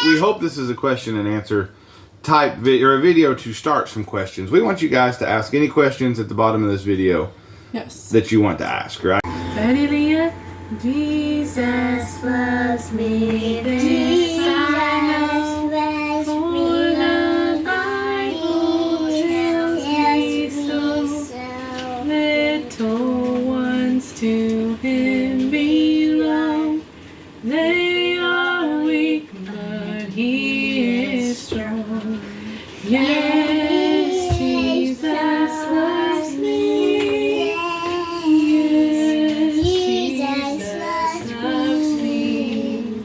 we hope this is a question and answer type or a video to start some questions. We want you guys to ask any questions at the bottom of this video. Yes. That you want to ask, right? Ready, Leah? Jesus loves me. Jesus loves me. The Bible tells me so. Little ones to Him belong. They are weak, but He is strong. Yes, Jesus loves me. Yes, Jesus loves me.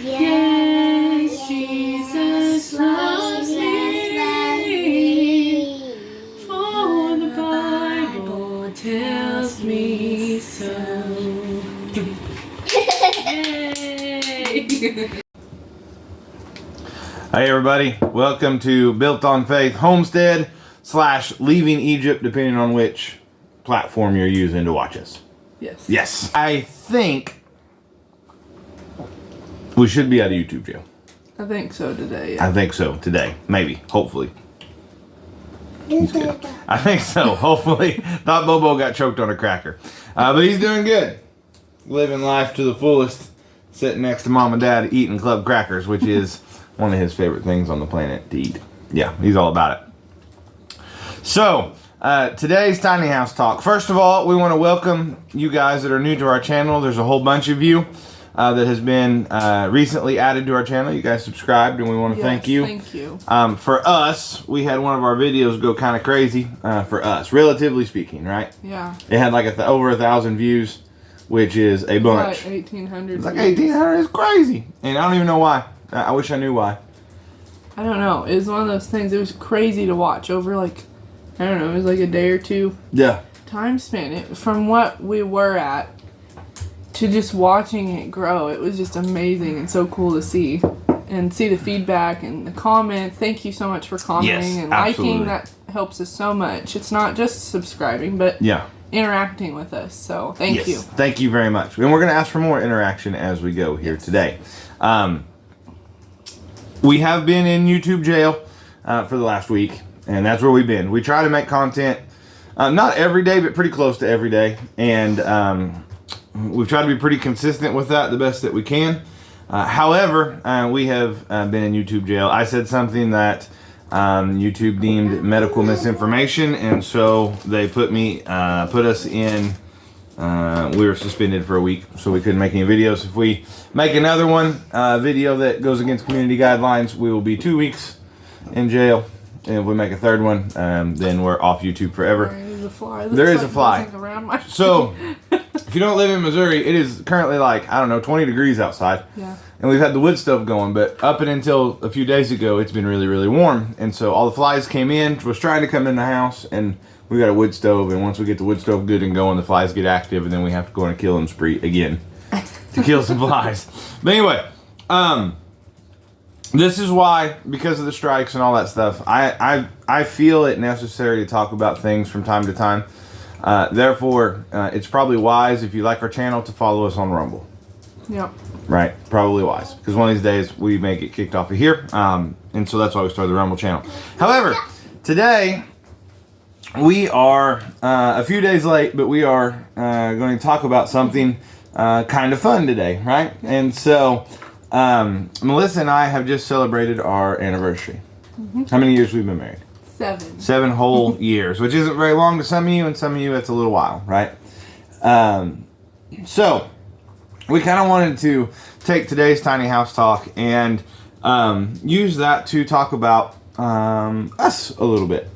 Yes, Jesus loves me. For the Bible tells me so. Yay! Hey everybody, welcome to Built on Faith Homestead / Leaving Egypt, depending on which platform you're using to watch us. Yes. Yes. I think we should be out of YouTube jail. I think so today. Yeah. I think so today. Maybe. Hopefully. He's good. I think so. Hopefully. Thought Bobo got choked on a cracker. But he's doing good. Living life to the fullest. Sitting next to mom and dad eating club crackers, which is one of his favorite things on the planet to eat. Yeah, he's all about it. So, today's tiny house talk. First of all, we want to welcome you guys that are new to our channel. There's a whole bunch of you that has been recently added to our channel. You guys subscribed, and we want to thank you. Thank you. For us, we had one of our videos go kind of crazy. For us, relatively speaking, right? Yeah. It had like over 1,000 views, which is a bunch. Like 1,800. It's like 1,800 is crazy, and I don't even know why. I wish I knew why. I don't know. It was one of those things. It was crazy to watch over like, I don't know, it was like a day or two. Yeah. Time span. From what we were at to just watching it grow, it was just amazing and so cool to see. And see the feedback and the comments. Thank you so much for commenting and absolutely. liking. That helps us so much. It's not just subscribing, but interacting with us. So thank you. Thank you very much. And we're going to ask for more interaction as we go here today. We have been in YouTube jail for the last week, and that's where we've been. We try to make content, not every day, but pretty close to every day. And we've tried to be pretty consistent with that the best that we can. However, we have been in YouTube jail. I said something that YouTube deemed medical misinformation, and so they put us in. We were suspended for a week, so we couldn't make any videos. If we make another video that goes against community guidelines, we will be 2 weeks in jail. And if we make a third one, then we're off YouTube forever. There is a fly. So, if you don't live in Missouri, it is currently like, I don't know, 20 degrees outside. Yeah. And we've had the wood stove going, but up and until a few days ago, it's been really, really warm. And so all the flies came in, was trying to come in the house, and we got a wood stove, and once we get the wood stove good and going, the flies get active, and then we have to go on a killing spree again to kill some flies. But anyway, this is why, because of the strikes and all that stuff, I feel it necessary to talk about things from time to time. Therefore, it's probably wise, if you like our channel, to follow us on Rumble. Yep. Right? Probably wise. Because one of these days, we may get kicked off of here. And so that's why we started the Rumble channel. However, today, we are a few days late, but we are going to talk about something kind of fun today, right? And so, Melissa and I have just celebrated our anniversary. Mm-hmm. How many years we've been married? 7. 7 whole years, which isn't very long to some of you, and some of you it's a little while, right? So, we kind of wanted to take today's tiny house talk and use that to talk about us a little bit,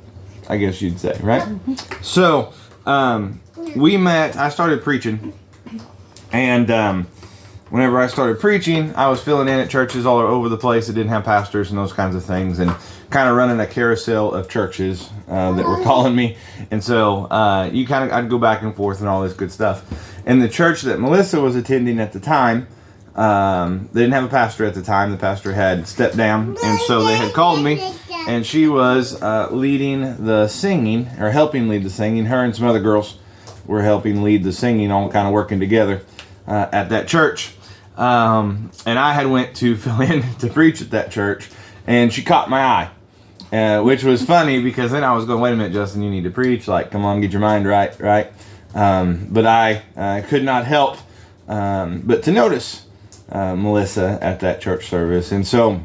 I guess you'd say, right? Mm-hmm. So, we met, I started preaching, and whenever I started preaching, I was filling in at churches all over the place that didn't have pastors and those kinds of things, and kind of running a carousel of churches that were calling me. And so I'd go back and forth and all this good stuff. And the church that Melissa was attending at the time, they didn't have a pastor at the time. The pastor had stepped down, and so they had called me, and she was leading the singing, or helping lead the singing. Her and some other girls were helping lead the singing, all kind of working together at that church. And I had went to fill in to preach at that church, and she caught my eye, which was funny because then I was going, wait a minute, Justin, you need to preach. Like, come on, get your mind right. But I could not help but to notice Melissa at that church service. And so,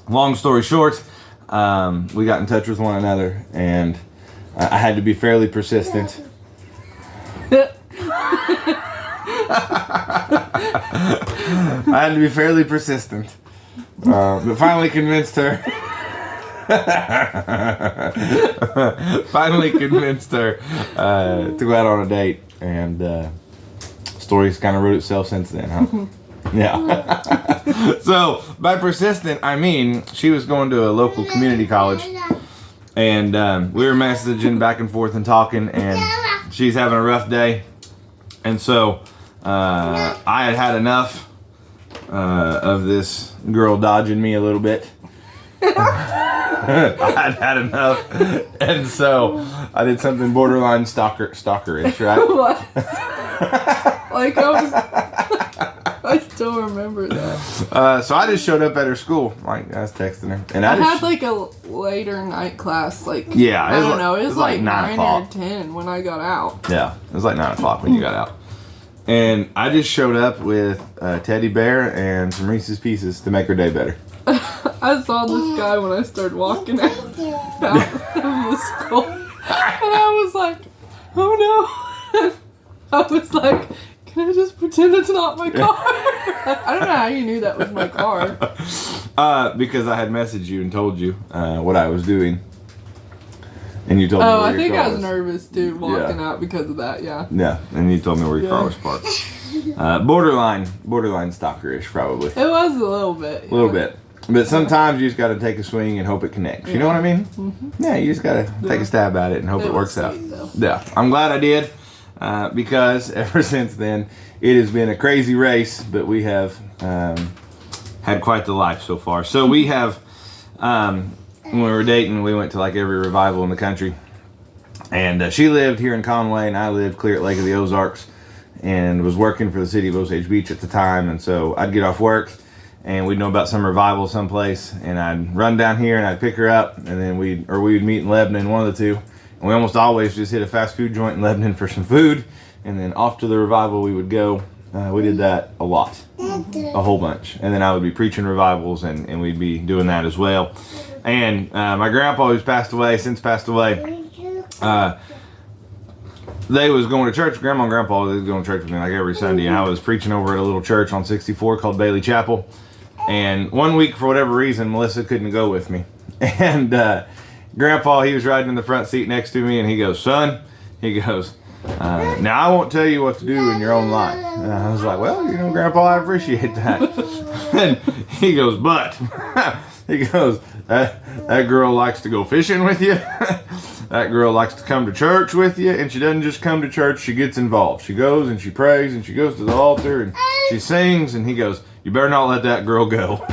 long story short, we got in touch with one another, and I had to be fairly persistent. I had to be fairly persistent, but finally convinced her. To go out on a date, and story's kind of wrote itself since then, huh? Yeah. So by persistent, I mean she was going to a local community college, and we were messaging back and forth and talking, and she's having a rough day, and so I had enough of this girl dodging me a little bit. I had enough, and so I did something borderline stalkerish, right? What? Like I still remember that. So I just showed up at her school, like I was texting her, and I had like a later night class, like yeah, I don't know, it was like 9 o'clock. or 10 when I got out. Yeah, it was like 9 o'clock when you got out, and I just showed up with a teddy bear and some Reese's Pieces to make her day better. I saw this guy when I started walking out of the school, and I was like, oh no. I was like, can I just pretend it's not my car? I don't know how you knew that was my car. Because I had messaged you and told you what I was doing, and you told me. Oh, where I your think car I was nervous too walking Yeah. out because of that. Yeah. Yeah, and you told me where your car was parked. Borderline stalkerish, probably. It was a little bit. A little bit. But sometimes you just got to take a swing and hope it connects. You know what I mean? Mm-hmm. Yeah, you just got to take a stab at it and hope it works out. Though. Yeah, I'm glad I did because ever since then, it has been a crazy race, but we have had quite the life so far. So we have, when we were dating, we went to like every revival in the country. And she lived here in Conway, and I lived clear at Lake of the Ozarks, and was working for the city of Osage Beach at the time. And so I'd get off work, and we'd know about some revival someplace, and I'd run down here and I'd pick her up, and then we'd meet in Lebanon, one of the two, and we almost always just hit a fast food joint in Lebanon for some food, and then off to the revival we would go. We did that a lot, a whole bunch, and then I would be preaching revivals, and we'd be doing that as well. And my grandpa, who's since passed away, they was going to church. Grandma and Grandpa, they was going to church with me like every Sunday, and I was preaching over at a little church on 64 called Bailey Chapel. And one week, for whatever reason, Melissa couldn't go with me. And Grandpa, he was riding in the front seat next to me, and he goes, son, now I won't tell you what to do in your own life. And I was like, well, Grandpa, I appreciate that. And he goes, but, that girl likes to go fishing with you. That girl likes to come to church with you, and she doesn't just come to church, she gets involved. She goes and she prays and she goes to the altar and she sings, and he goes, you better not let that girl go.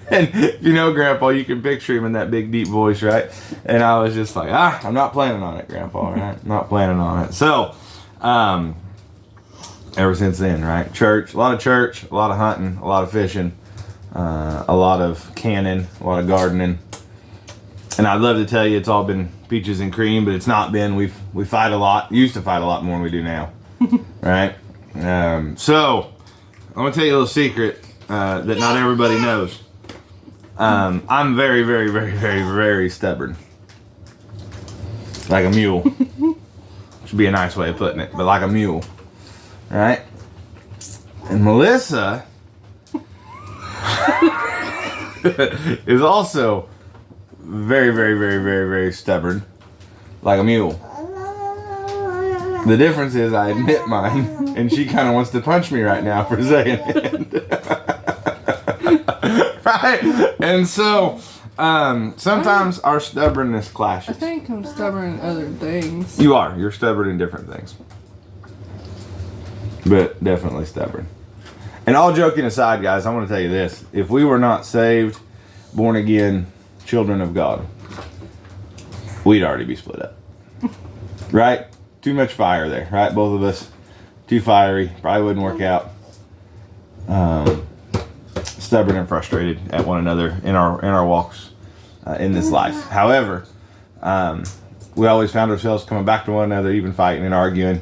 And Grandpa, you can picture him in that big deep voice, right? And I was just like, I'm not planning on it, Grandpa, right? Not planning on it. So, ever since then, right? Church, a lot of hunting, a lot of fishing, a lot of canning, a lot of gardening. And I'd love to tell you it's all been peaches and cream, but it's not been. We fight a lot. Used to fight a lot more than we do now, right? So I'm gonna tell you a little secret that not everybody knows. I'm very, very, very, very, very stubborn, like a mule. Should be a nice way of putting it, but like a mule, right? And Melissa is also very, very, very, very, very stubborn, like a mule. The difference is I admit mine, and she kind of wants to punch me right now for saying it. Right? And so, sometimes our stubbornness clashes. I think I'm stubborn in other things. You are. You're stubborn in different things. But definitely stubborn. And all joking aside, guys, I want to tell you this. If we were not saved, born again, children of God, we'd already be split up. Right? Too much fire there, right? Both of us. Too fiery. Probably wouldn't work out. stubborn and frustrated at one another in our walks in this life. However, we always found ourselves coming back to one another, even fighting and arguing.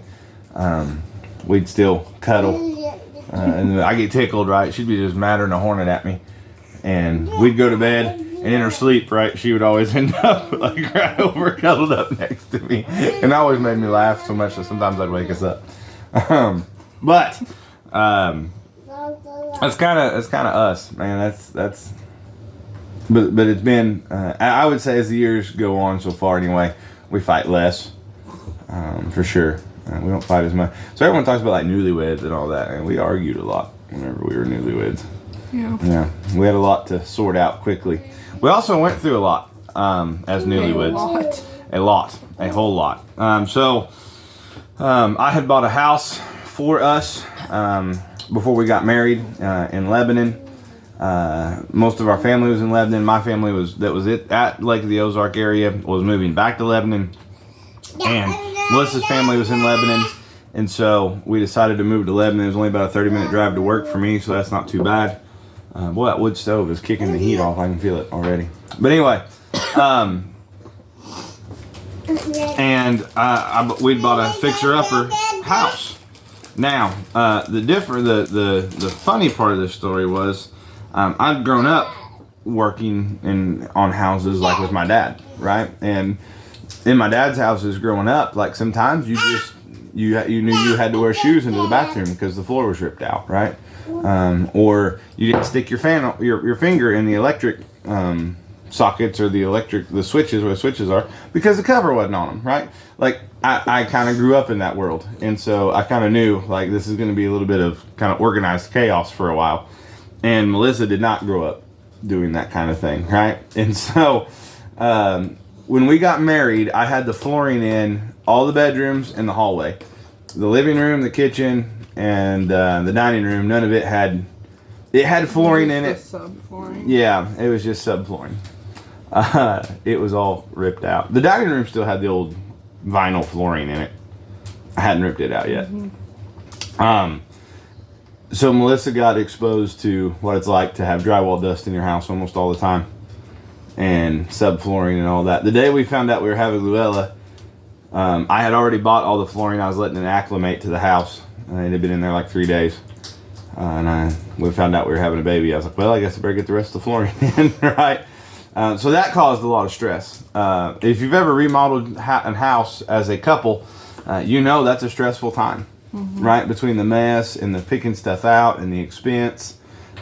We'd still cuddle, and I get tickled, right? She'd be just madder than a hornet at me, and we'd go to bed, and in her sleep, right, she would always end up like right over, cuddled up next to me, and it always made me laugh so much that sometimes I'd wake us up. But that's kind of us, man. That's. But it's been, I would say, as the years go on so far anyway, we fight less, for sure. We don't fight as much. So everyone talks about like newlyweds and all that, and we argued a lot whenever we were newlyweds. Yeah. We had a lot to sort out quickly. We also went through a lot as newlyweds. A whole lot. I had bought a house for us before we got married in Lebanon. Most of our family was in Lebanon. My family was at Lake of the Ozark area, was moving back to Lebanon, and Melissa's family was in Lebanon, and so we decided to move to Lebanon. It was only about a 30-minute drive to work for me, so that's not too bad. Boy, that wood stove is kicking the heat off. I can feel it already. But anyway, we'd bought a fixer-upper house. Now, the funny part of this story was, I'd grown up working on houses like with my dad, right? And in my dad's houses growing up, like sometimes you knew you had to wear shoes into the bathroom because the floor was ripped out, right? Or you didn't stick your finger in the electric sockets or the switches where the switches are because the cover wasn't on them, right? Like I kind of grew up in that world, and so I kind of knew like this is going to be a little bit of kind of organized chaos for a while. And Melissa did not grow up doing that kind of thing, right? And so when we got married, I had the flooring in all the bedrooms and the hallway. The living room, the kitchen, and the dining room, none of it had flooring in it. Subflooring. Yeah, it was just subflooring. It was all ripped out. The dining room still had the old vinyl flooring in it. I hadn't ripped it out yet. Mm-hmm. So Melissa got exposed to what it's like to have drywall dust in your house almost all the time, and subflooring and all that. The day we found out we were having Luella, I had already bought all the flooring. I was letting it acclimate to the house. It had been in there like 3 days, and we found out we were having a baby. I was like, well, I guess I better get the rest of the flooring in, right? So that caused a lot of stress. If you've ever remodeled a house as a couple, you know that's a stressful time. Mm-hmm. Right, between the mess and the picking stuff out and the expense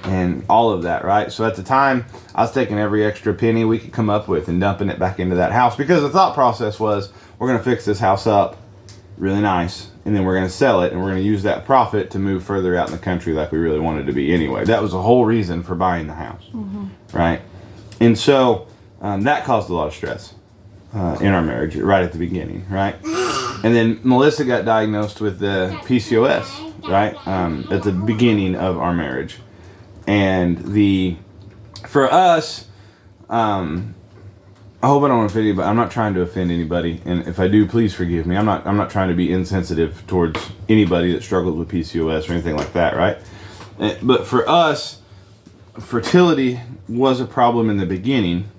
and all of that, right? So at the time, I was taking every extra penny we could come up with and dumping it back into that house, because the thought process was, we're going to fix this house up really nice, and then we're going to sell it, and we're going to use that profit to move further out in the country like we really wanted to be anyway. That was the whole reason for buying the house, mm-hmm. right? And so that caused a lot of stress in our marriage right at the beginning, right? And then Melissa got diagnosed with the PCOS, right, at the beginning of our marriage. And for us, I hope I don't offend anybody. I'm not trying to offend anybody, and if I do, please forgive me. I'm not trying to be insensitive towards anybody that struggles with PCOS or anything like that, right? But for us, fertility was a problem in the beginning,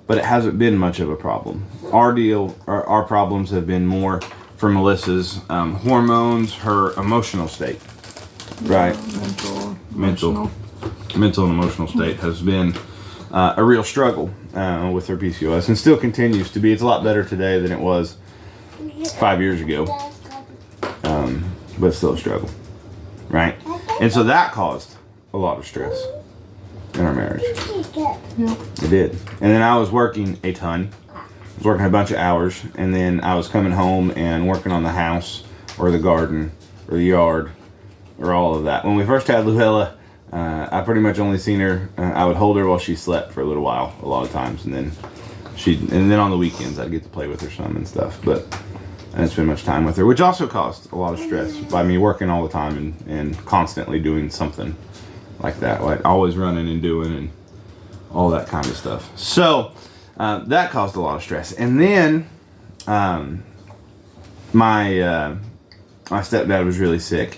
but it hasn't been much of a problem. Our problems have been more for Melissa's hormones, her emotional state, right? Mental and emotional state has been a real struggle with her PCOS, and still continues to be. It's a lot better today than it was 5 years ago, but it's still a struggle, right? And so that caused a lot of stress in our marriage. Yeah. It did. And then I was working a ton. I was working a bunch of hours, and then I was coming home and working on the house or the garden or the yard or all of that. When we first had Luella, I pretty much only seen her. I would hold her while she slept for a little while, a lot of times, and then on the weekends I'd get to play with her some and stuff. But I didn't spend much time with her, which also caused a lot of stress by me working all the time and constantly doing something like that, like always running and doing and all that kind of stuff. So that caused a lot of stress. And then my stepdad was really sick,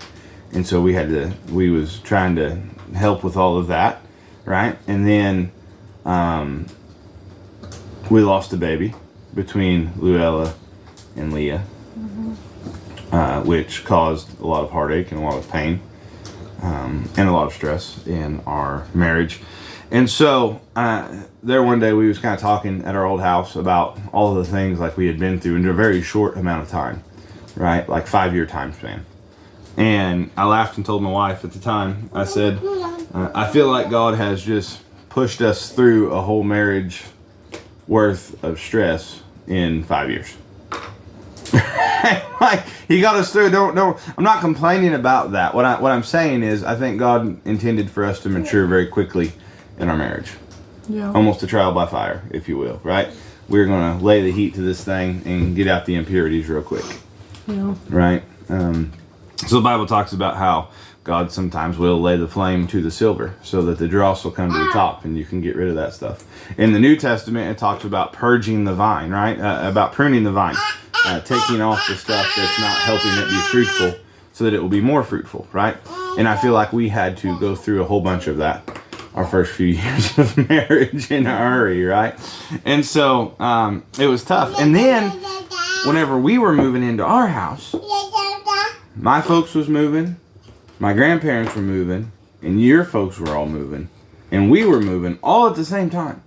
and so we was trying to help with all of that, right? And then we lost a baby between Luella and Leah, which caused a lot of heartache and a lot of pain, and a lot of stress in our marriage. And so there one day we was kind of talking at our old house about all of the things like we had been through in a very short amount of time, right? Like 5-year time span. And I laughed and told my wife at the time, I said, I feel like God has just pushed us through a whole marriage worth of stress in 5 years. Like, he got us through. Don't. I'm not complaining about that. What I'm saying is, I think God intended for us to mature very quickly in our marriage. Yeah. Almost a trial by fire, if you will, right? We're going to lay the heat to this thing and get out the impurities real quick. Yeah. Right? So the Bible talks about how God sometimes will lay the flame to the silver so that the dross will come to the top and you can get rid of that stuff. In the New Testament, it talks about purging the vine, right? About pruning the vine. Taking off the stuff that's not helping it be fruitful so that it will be more fruitful, right? And I feel like we had to go through a whole bunch of that our first few years of marriage in a hurry, right? And so it was tough. And then whenever we were moving into our house, my folks was moving, my grandparents were moving, and your folks were all moving, and we were moving all at the same time.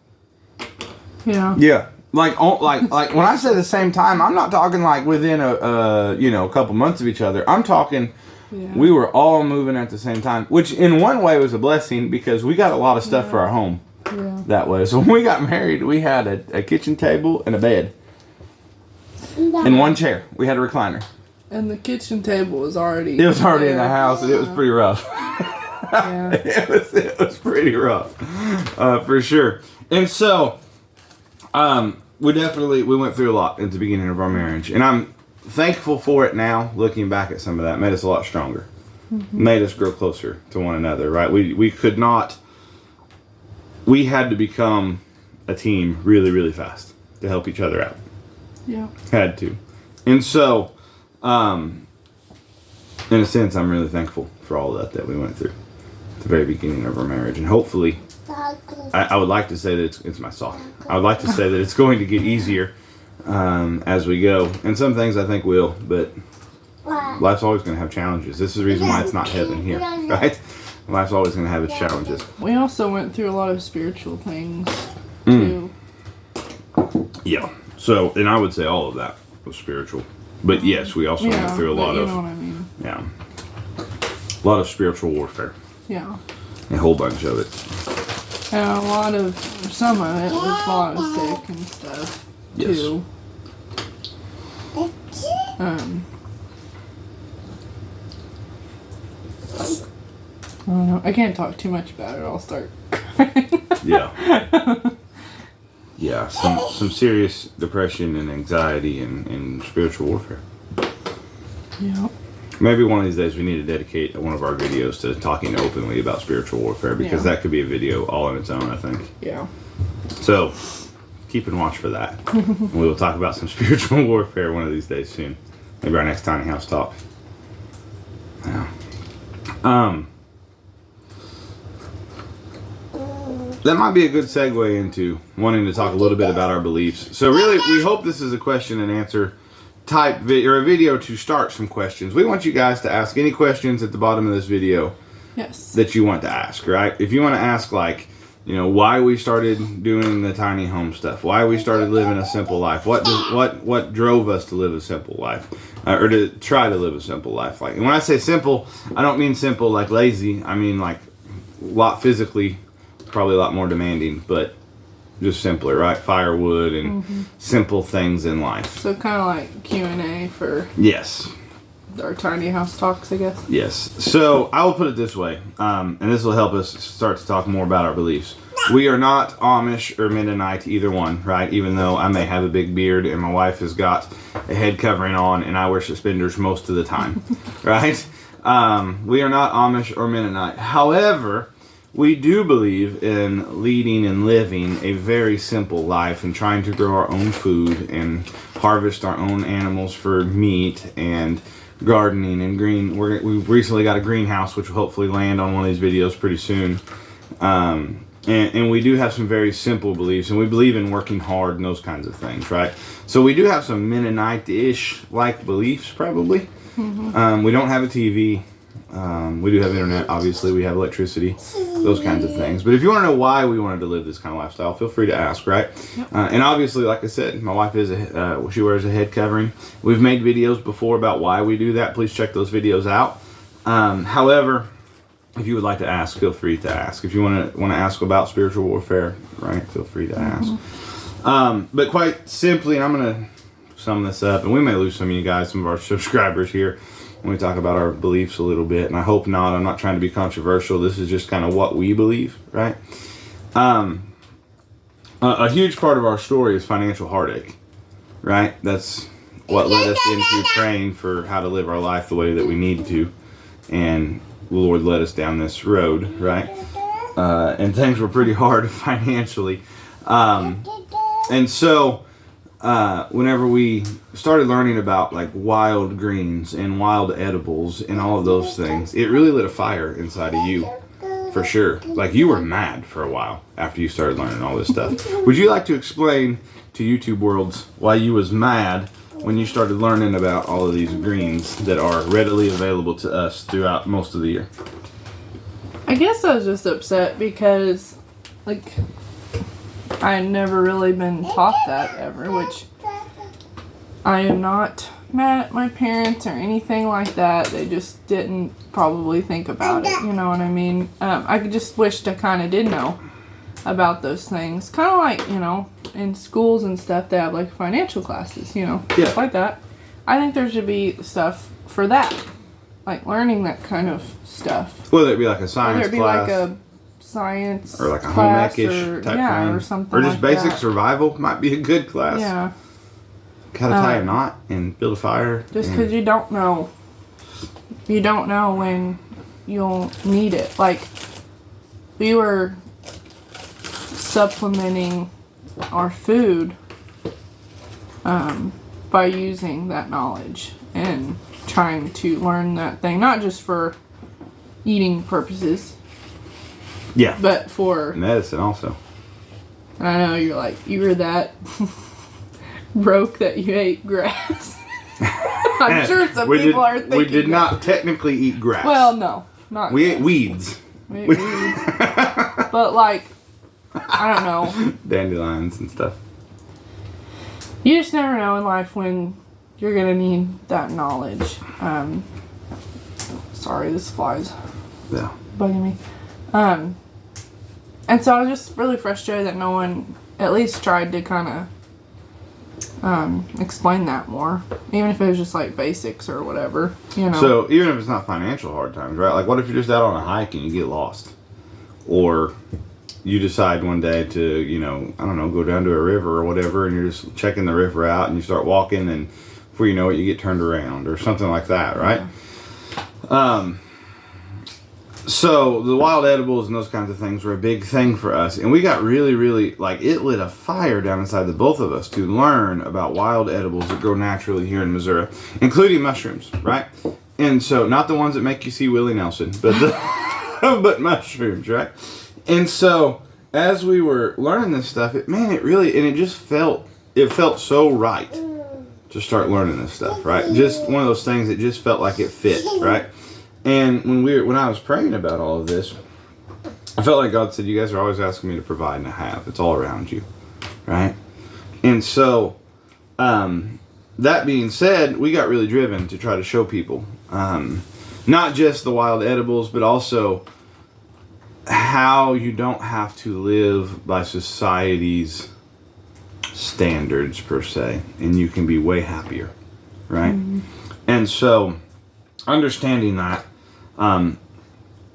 Yeah. Yeah. Like when I say the same time, I'm not talking like within a couple months of each other. I'm talking we were all moving at the same time, which in one way was a blessing because we got a lot of stuff for our home that way. So when we got married, we had a kitchen table and a bed and one chair. We had a recliner. And the kitchen table was already... It was already in the house, and it was pretty rough. Yeah. It was pretty rough, for sure. And so... we went through a lot at the beginning of our marriage, and I'm thankful for it now. Looking back at some of that, made us a lot stronger, made us grow closer to one another. Right? We had to become a team really, really fast to help each other out. Yeah, had to, and so, in a sense, I'm really thankful for all that we went through at the very beginning of our marriage, and hopefully. I would like to say that it's my sock. I would like to say that it's going to get easier as we go. And some things I think will, but life's always going to have challenges. This is the reason why it's not heaven here, right? Life's always going to have its challenges. We also went through a lot of spiritual things, too. Yeah. So, and I would say all of that was spiritual. But yes, we also went through a lot of... You know what I mean. Yeah. A lot of spiritual warfare. Yeah. A whole bunch of it. And some of it was a lot of sick and stuff, too. I don't know. I can't talk too much about it. I'll start crying. Yeah. Yeah, some serious depression and anxiety and spiritual warfare. Yeah. Maybe one of these days we need to dedicate one of our videos to talking openly about spiritual warfare because that could be a video all on its own, I think. Yeah. So, keep and watch for that. And we will talk about some spiritual warfare one of these days soon. Maybe our next tiny house talk. Yeah. That might be a good segue into wanting to talk a little bit about our beliefs. So really, we hope this is a question and answer type or a video to start some questions. We want you guys to ask any questions at the bottom of this video that you want to ask, right? If you want to ask why we started doing the tiny home stuff, why we started living a simple life, what drove us to live a simple life, or to try to live a simple life. Like, and when I say simple, I don't mean simple like lazy. I mean like a lot physically, probably a lot more demanding, but just simpler, right? Firewood and simple things in life. So kind of like Q&A for our tiny house talks, I guess. Yes. So I will put it this way, and this will help us start to talk more about our beliefs. We are not Amish or Mennonite, either one, right? Even though I may have a big beard and my wife has got a head covering on and I wear suspenders most of the time, right? We are not Amish or Mennonite. However, we do believe in leading and living a very simple life and trying to grow our own food and harvest our own animals for meat and gardening and green. We've recently got a greenhouse, which will hopefully land on one of these videos pretty soon. And we do have some very simple beliefs, and we believe in working hard and those kinds of things, right? So we do have some Mennonite-ish like beliefs, probably. Mm-hmm. We don't have a TV. We do have internet, obviously. We have electricity, those kinds of things. But if you want to know why we wanted to live this kind of lifestyle, feel free to ask, right? Yep. And obviously, like I said, my wife she wears a head covering. We've made videos before about why we do that. Please check those videos out. However, if you would like to ask, feel free to ask. If you want to ask about spiritual warfare, right, feel free to ask. But quite simply, and I'm going to sum this up, and we may lose some of you guys, some of our subscribers here, when we talk about our beliefs a little bit, and I hope not. I'm not trying to be controversial. This is just kind of what we believe, right? A huge part of our story is financial heartache, right? That's what led us into praying for how to live our life the way that we need to, and the Lord led us down this road, right? And things were pretty hard financially. And so whenever we started learning about like wild greens and wild edibles and all of those things, it really lit a fire inside of you, for sure. Like you were mad for a while after you started learning all this stuff. Would you like to explain to YouTube worlds why you was mad when you started learning about all of these greens that are readily available to us throughout most of the year? I guess I was just upset because, like, I had never really been taught that ever, which I am not mad at my parents or anything like that. They just didn't probably think about it, you know what I mean? I just wished I kind of did know about those things. Kind of like, you know, in schools and stuff, they have like financial classes, you know, stuff like that. I think there should be stuff for that, like learning that kind of stuff. Whether it be like a science Whether it be class, like a science or like a home class ec-ish type thing, or something, or just like basic that. survival might be a good class. Yeah. How to tie a knot and build a fire. Just because you don't know when you'll need it. Like, we were supplementing our food by using that knowledge and trying to learn that thing, not just for eating purposes, but for medicine also. I know you were that broke that you ate grass. I'm sure some people are thinking we did not technically eat grass. Well, no, not we grass. ate weeds. We ate weeds. But like, I don't know, dandelions and stuff. You just never know in life when you're gonna need that knowledge. Sorry, this fly's bugging me. And so I was just really frustrated that no one at least tried to kind of explain that more, even if it was just like basics or whatever, you know. So even if it's not financial hard times, right? Like, what if you're just out on a hike and you get lost, or you decide one day to, you know, I don't know, go down to a river or whatever, and you're just checking the river out, and you start walking, and before you know it, you get turned around or something like that, right? Yeah. So the wild edibles and those kinds of things were a big thing for us, and we got really, really, like, it lit a fire down inside the both of us to learn about wild edibles that grow naturally here in Missouri, including mushrooms, right? And so, not the ones that make you see Willie Nelson, but but mushrooms, right? And so, as we were learning this stuff, it felt so right to start learning this stuff, right? Just one of those things that just felt like it fit, right? And when I was praying about all of this, I felt like God said, you guys are always asking me to provide, and I have. It's all around you, right? And so, that being said, we got really driven to try to show people, not just the wild edibles, but also how you don't have to live by society's standards, per se, and you can be way happier, right? Mm-hmm. And so, understanding that,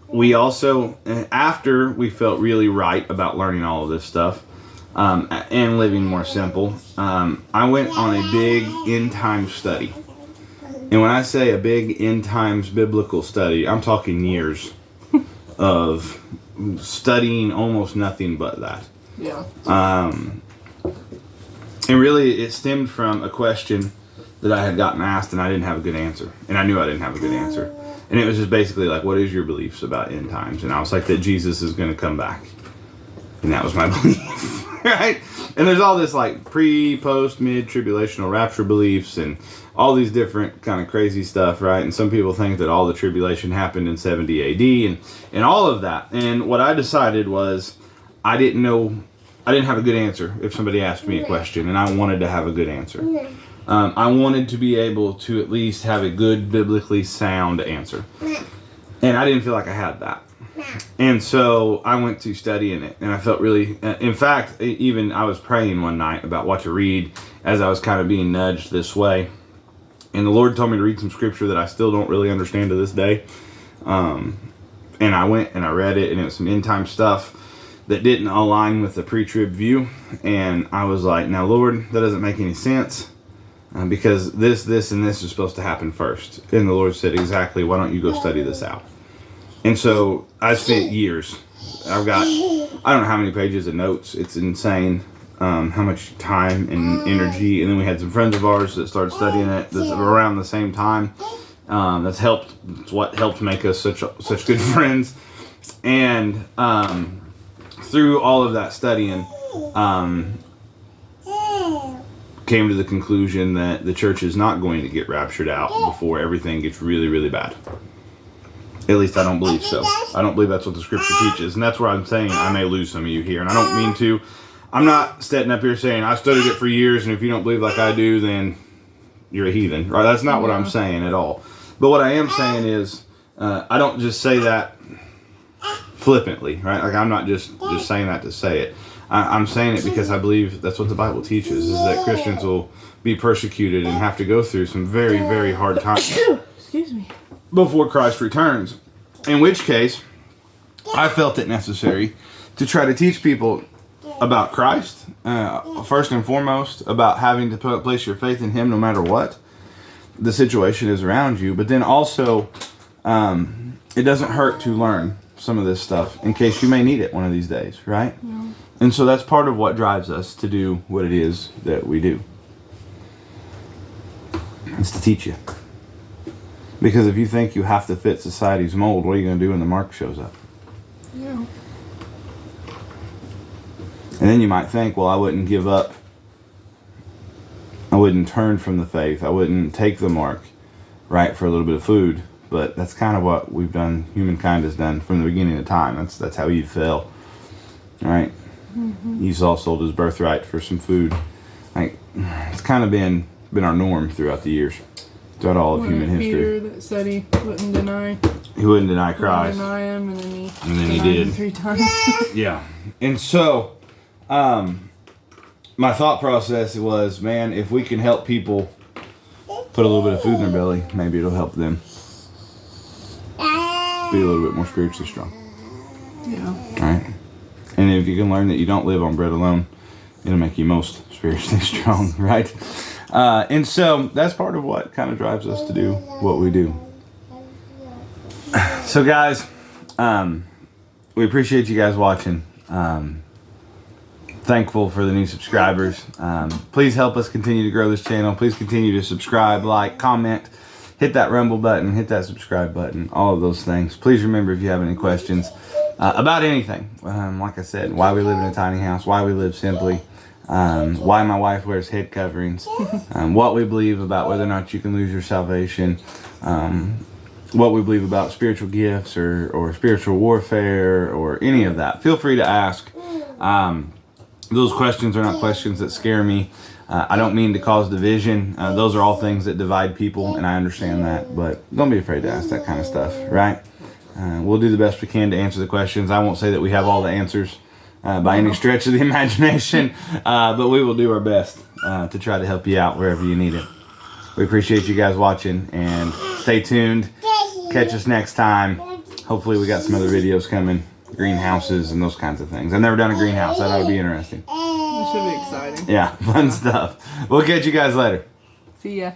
we also, after we felt really right about learning all of this stuff, and living more simple, I went on a big end time study. And when I say a big end times biblical study, I'm talking years of studying almost nothing but that. Yeah. And really, it stemmed from a question that I had gotten asked, and I didn't have a good answer. And I knew I didn't have a good answer. And it was just basically like, what is your beliefs about end times? And I was like, that Jesus is going to come back. And that was my belief, right? And there's all this like pre, post, mid tribulational rapture beliefs and all these different kind of crazy stuff, right? And some people think that all the tribulation happened in 70 AD and all of that. And what I decided was I didn't have a good answer if somebody asked me a question, and I wanted to have a good answer. I wanted to be able to at least have a good biblically sound answer. And I didn't feel like I had that. And so I went to studying it, and I felt really, in fact, even I was praying one night about what to read as I was kind of being nudged this way. And the Lord told me to read some scripture that I still don't really understand to this day. And I went and I read it, and it was some end time stuff that didn't align with the pre-trib view. And I was like, now Lord, that doesn't make any sense. Because this, and this is supposed to happen first. And the Lord said, exactly, why don't you go study this out? And so I spent years. I've got, I don't know how many pages of notes. It's insane how much time and energy. And then we had some friends of ours that started studying it around the same time. That's helped. It's what helped make us such good friends. And through all of that studying, came to the conclusion that the church is not going to get raptured out before everything gets really, really bad. At least I don't believe so. I don't believe that's what the scripture teaches. And that's where I'm saying I may lose some of you here. And I don't mean to. I'm not standing up here saying I studied it for years, and if you don't believe like I do, then you're a heathen. Right? That's not what I'm saying at all. But what I am saying is I don't just say that flippantly. Right? Like I'm not just saying that to say it. I'm saying it because I believe that's what the Bible teaches, is that Christians will be persecuted and have to go through some very, very hard times. Excuse me. Before Christ returns. In which case, I felt it necessary to try to teach people about Christ, first and foremost, about having to place your faith in Him no matter what the situation is around you. But then also, it doesn't hurt to learn some of this stuff in case you may need it one of these days, right? Yeah. And so that's part of what drives us to do what it is that we do. It's to teach you. Because if you think you have to fit society's mold, what are you going to do when the mark shows up? Yeah. And then you might think, well, I wouldn't give up. I wouldn't turn from the faith. I wouldn't take the mark, right, for a little bit of food. But that's kind of what we've done, humankind has done from the beginning of time. That's how Eve fell, right? Mm-hmm. Esau sold his birthright for some food. Like, it's kind of been our norm throughout the years. Throughout all of human history. Peter that said he wouldn't deny. He wouldn't deny Christ. Deny him, and then he did. Him 3 times. Yeah. And so, my thought process was, man, if we can help people put a little bit of food in their belly, maybe it'll help them be a little bit more spiritually strong. Yeah. All right. And if you can learn that you don't live on bread alone, it'll make you most spiritually strong, right? And so that's part of what kind of drives us to do what we do. So guys, we appreciate you guys watching. Thankful for the new subscribers. Please help us continue to grow this channel. Please continue to subscribe, like, comment, hit that rumble button, hit that subscribe button, all of those things. Please remember if you have any questions about anything. Like I said, why we live in a tiny house, why we live simply, why my wife wears head coverings, what we believe about whether or not you can lose your salvation, what we believe about spiritual gifts or spiritual warfare or any of that. Feel free to ask. Those questions are not questions that scare me. I don't mean to cause division. Those are all things that divide people, and I understand that, but don't be afraid to ask that kind of stuff, right? We'll do the best we can to answer the questions. I won't say that we have all the answers by any stretch of the imagination, but we will do our best to try to help you out wherever you need it. We appreciate you guys watching, and stay tuned. Catch us next time. Hopefully we got some other videos coming, greenhouses and those kinds of things. I've never done a greenhouse. That ought to be interesting. It should be exciting. Yeah, fun stuff. We'll catch you guys later. See ya.